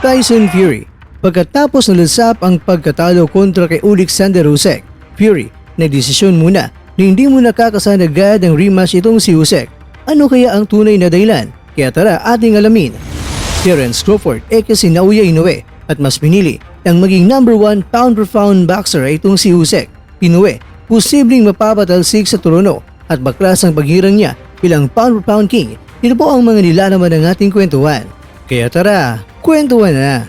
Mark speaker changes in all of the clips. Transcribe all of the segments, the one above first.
Speaker 1: Tyson Fury. Pagkatapos nalasap ang pagkatalo kontra kay Alexander Usyk, Fury nagdesisyon muna na hindi mo nakakasan agad ang rematch itong si Usyk. Ano kaya ang tunay na dahilan? Kaya tara ating alamin. Terence Crawford si Naoya Inoue at mas pinili ang maging number 1 pound for pound boxer ay itong si Usyk. Inoue, posibleng mapapatalsik sa trono at baklas ang paghirang niya bilang pound for pound king. Ito po ang mga nilalaman ng ating kwentuhan. Kaya tara, kwentuhan na!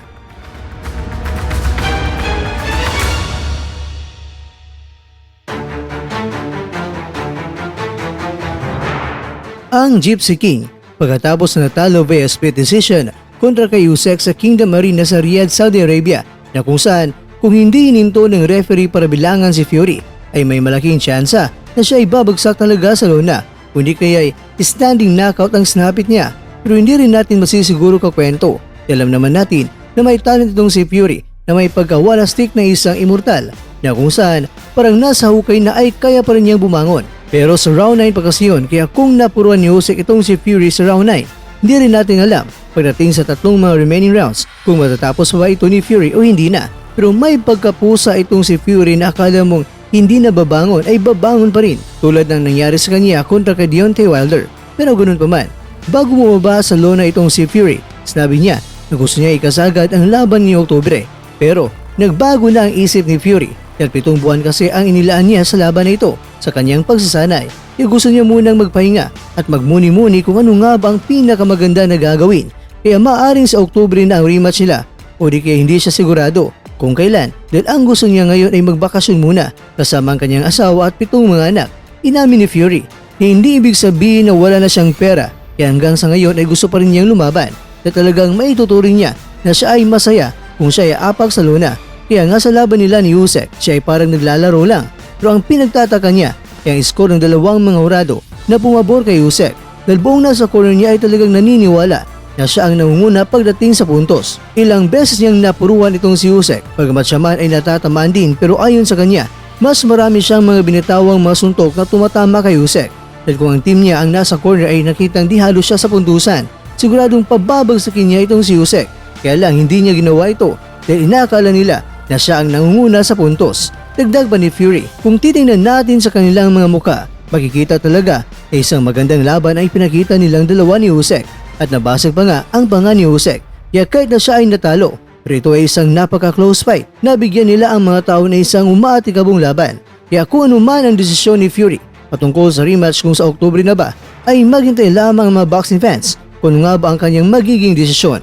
Speaker 1: Ang Gypsy King, pagkatapos na natalo via split decision kontra kay Usyk sa Kingdom Arena sa Riyadh, Saudi Arabia, na kung saan kung hindi hininto ng referee para bilangan si Fury ay may malaking tsansa na siya ay babagsak talaga sa lona, kundi kaya ay standing knockout ang sinapit niya. Pero hindi rin natin masisiguro kakwento. Alam naman natin na may talent itong si Fury na may pagkawalastik na isang immortal na kung saan parang nasa hukay na ay kaya pa rin niyang bumangon. Pero sa round 9 pa kasi yun, kaya kung napuruan ni Usyk itong si Fury sa round 9, hindi rin natin alam pagdating sa tatlong mga remaining rounds kung matatapos ba ito ni Fury o hindi na. Pero may pagkapusa itong si Fury na akala mong hindi na babangon ay babangon pa rin, tulad ng nangyari sa kanya kontra kay Deontay Wilder. Pero ganun pa man, bago bumaba sa lona itong si Fury, sinabi niya na gusto niya ikasagad ang laban ni Oktubre. Pero nagbago na ang isip ni Fury dahil 7 buwan kasi ang inilaan niya sa laban na ito. Sa kanyang pagsasanay, gusto niya munang magpahinga at magmuni-muni kung ano nga ba ang pinakamaganda na gagawin. Kaya maaring sa Oktubre na ang rematch nila o di kaya hindi siya sigurado kung kailan dahil ang gusto niya ngayon ay magbakasyon muna kasama ang kanyang asawa at 7 mga anak. Inamin ni Fury na hindi ibig sabihin na wala na siyang pera, kaya hanggang sa ngayon ay gusto pa rin niyang lumaban na talagang maituturing niya na siya ay masaya kung siya ay apak sa luna. Kaya nga sa laban nila ni Usyk, siya ay parang naglalaro lang. Pero ang pinagtataka niya ay ang score ng dalawang mga hurado na pumabor kay Usyk dahil buong nasa corner niya ay talagang naniniwala na siya ang nangunguna pagdating sa puntos. Ilang beses niyang napuruan itong si Usyk, pagamat siya man ay natatamaan din, pero ayon sa kanya, mas marami siyang mga binitawang mga suntok na tumatama kay Usyk. Dahil kung ang team niya ang nasa corner ay nakitang di halos siya sa puntusan, siguradong pababagsakin niya itong si Usyk. Kaya lang hindi niya ginawa ito dahil inaakala nila na siya ang nangunguna sa puntos. Dagdag pa ni Fury, kung titingnan natin sa kanilang mga muka, makikita talaga na isang magandang laban ay pinakita nilang dalawa ni Usyk at nabasag pa nga ang panga ni Usyk. Kaya kahit na siya ay natalo, pero ito ay isang napaka-close fight na bigyan nila ang mga tao na isang umaatikabong laban. Kaya kung ano man ang desisyon ni Fury patungkol sa rematch kung sa Oktubre na ba, ay maghintay lamang ang mga boxing fans kung ano nga ba ang kanyang magiging desisyon.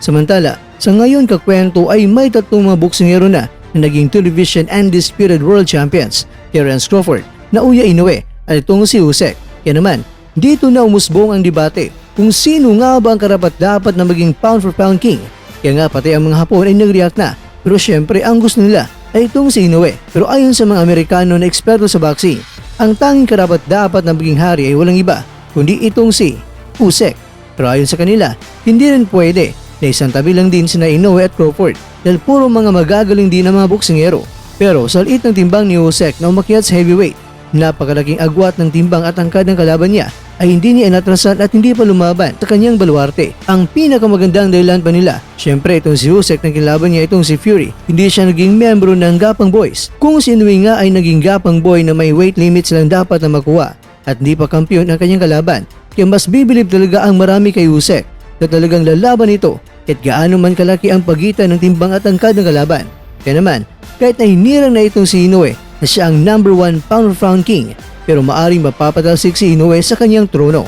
Speaker 1: Samantala, sa ngayon kakwento ay may 3 mga boksingero na naging television undisputed world champions, Terence Crawford, Naoya Inoue at itong si Usyk. Kaya naman, dito na umusbong ang debate kung sino nga ba ang karapat-dapat na maging pound for pound king. Kaya nga pati ang mga Hapon ay nag-react na, pero syempre ang gusto nila ay itong si Inoue. Pero ayon sa mga Amerikano na eksperto sa boxing, ang tanging karapat-dapat na maging hari ay walang iba kundi itong si Usyk. Pero ayon sa kanila, hindi rin pwede na isang tabi lang din sina Inoue at Crawford dahil puro mga magagaling din ang mga boksingero. Pero sa liit ng timbang ni Usyk na umakyat sa heavyweight, napakalaking agwat ng timbang at angkad ng kalaban niya ay hindi niya inatrasan at hindi pa lumaban sa kanyang baluarte. Ang pinakamagandang dahilan pa nila, syempre itong si Usyk na kilaban niya itong si Fury, hindi siya naging membro ng Gapang Boys. Kung si Inoue nga ay naging Gapang Boy na may weight limit silang dapat na makuha at hindi pa kampiyon ang kanyang kalaban, kaya mas bibilib talaga ang marami kay Usyk na talagang lalaban ito kahit gaano man kalaki ang pagitan ng timbang at angkad ng kalaban. Kaya naman, kahit na hinirang na itong si Inoue na siya ang number 1 pound for pound king, pero maaring mapapatalsik si Inoue sa kanyang trono.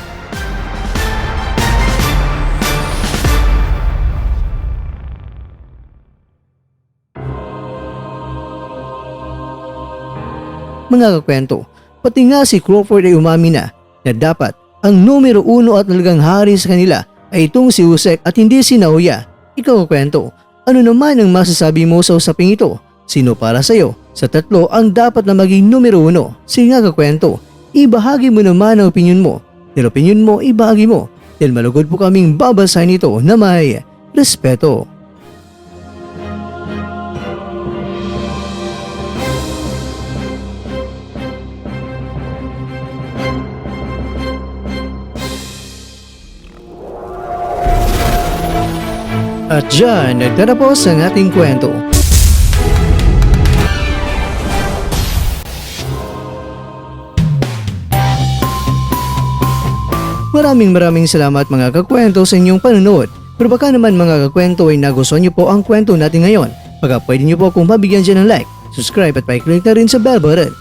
Speaker 1: Mga kakwento, pati nga si Crawford ay umami na dapat ang numero 1 at talagang hari sa kanila ay itong si Usyk at hindi si Naoya. Ikaw kakwento, ano naman ang masasabi mo sa usaping ito? Sino para sa'yo sa tatlo ang dapat na maging numero 1? Sige nga kakwento, ibahagi mo naman ang opinion mo. Dahil opinion mo, ibahagi mo. Dahil malugod po kaming babasahin ito na may respeto. At dyan, nagtatapos ang ating kwento. Maraming salamat mga kakwento sa inyong panonood. Pero baka naman mga kakwento ay nagustuhan niyo po ang kwento natin ngayon. Baka pwede niyo po akong mabigyan dyan ng like, subscribe at pa-click na rin sa bell button.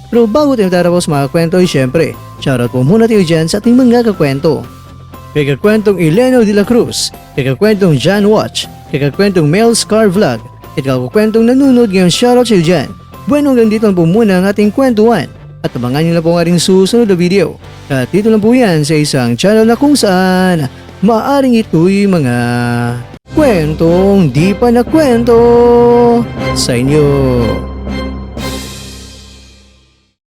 Speaker 1: Pero bago tayo tatapos mga kwento ay syempre, shoutout po muna tayo dyan sa ating mga kakwento. Kay kakwentong Eleno de la Cruz, kay kakwentong John Watch, kay kakwentong Mel Scar Vlog, at kakwentong nanonood ngayon, shoutout sa'yo dyan. Bueno, hanggang dito lang po muna ang ating kwentuhan. At abangan nyo na po nga rin susunod na video. At dito lang po yan sa isang channel na kung saan maaring ito'y mga kwentong di pa na kwento sa inyo.